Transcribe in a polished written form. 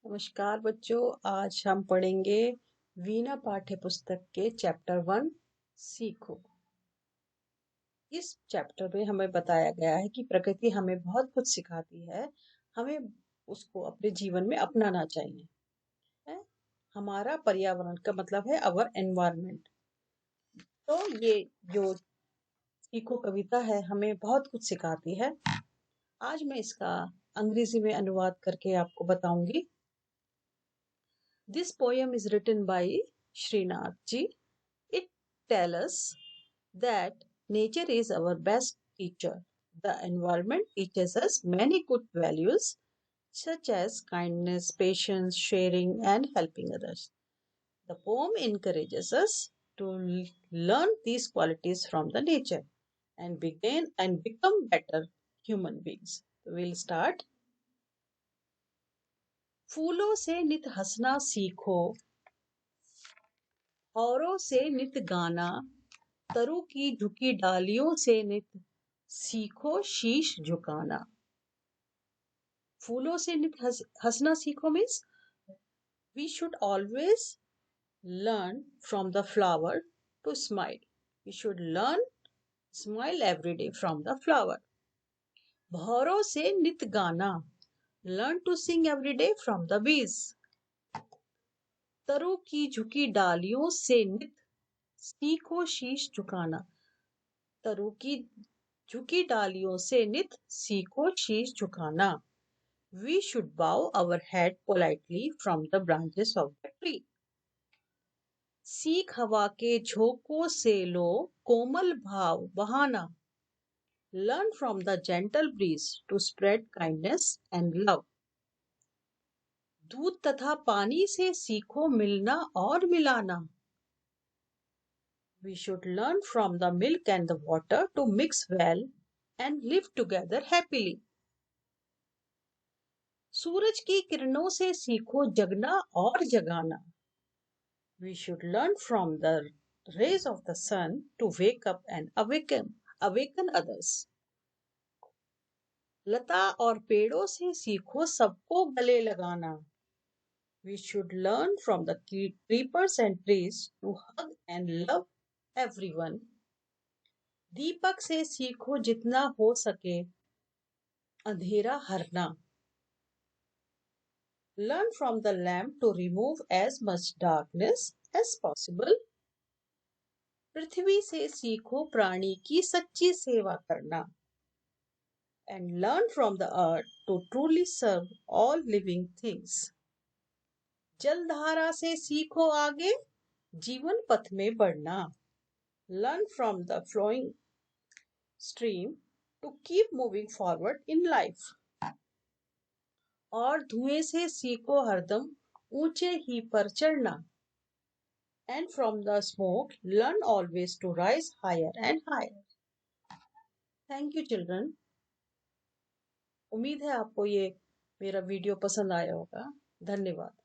नमस्कार बच्चों, आज हम पढ़ेंगे वीणा पाठ्य पुस्तक के चैप्टर 1 सीखो। इस चैप्टर में हमें बताया गया है कि प्रकृति हमें बहुत कुछ सिखाती है, हमें उसको अपने जीवन में अपनाना चाहिए। है? हमारा पर्यावरण का मतलब है अवर एनवायरनमेंट। तो ये जो सीखो कविता है हमें बहुत कुछ सिखाती है। आज मैं इसका अंग्रेजी में अनुवाद करके आपको बताऊंगी। This poem is written by Srinath ji. It tells us that nature is our best teacher. The environment teaches us many good values such as kindness, patience, sharing, and helping others. The poem encourages us to learn these qualities from the nature and begin and become better human beings. We'll start. फूलों से नित हंसना सीखो, औरों से नित गाना, तरु की झुकी डालियों से नित सीखो शीश झुकाना। फूलों से नित हंसना सीखो means we should always learn from the flower to smile. We should learn smile every day from the flower. भौरों से नित गाना, learn to sing every day from the bees. तरु की झुकी डालियों से नित सीखो शीश झुकाना। तरु की झुकी डालियों से नित सीखो शीश झुकाना। We should bow our head politely from the branches of the tree. सीख हवा के झोंकों से लो कोमल भाव बहाना। Learn from the gentle breeze to spread kindness and love. दूध तथा पानी से सीखो मिलना और मिलाना। We should learn from the milk and the water to mix well and live together happily. सूरज की किरणों से सीखो जगना और जगाना। We should learn from the rays of the sun to wake up and awaken others. लता और पेड़ों से सीखो सबको गले लगाना। We should learn from the creepers and trees to hug and love everyone. दीपक से सीखो जितना हो सके अंधेरा हरना। Learn from the lamp to remove as much darkness as possible. पृथ्वी से सीखो प्राणी की सच्ची सेवा करना। And learn from the earth to truly serve all living things. जलधारा से सीखो आगे जीवन पथ में बढ़ना। Learn from the flowing stream to keep moving forward in life. और धुएं से सीखो हरदम ऊंचे ही पर चढ़ना। And from the smoke learn always to rise higher and higher. Thank you children. उम्मीद है आपको ये मेरा वीडियो पसंद आया होगा। धन्यवाद।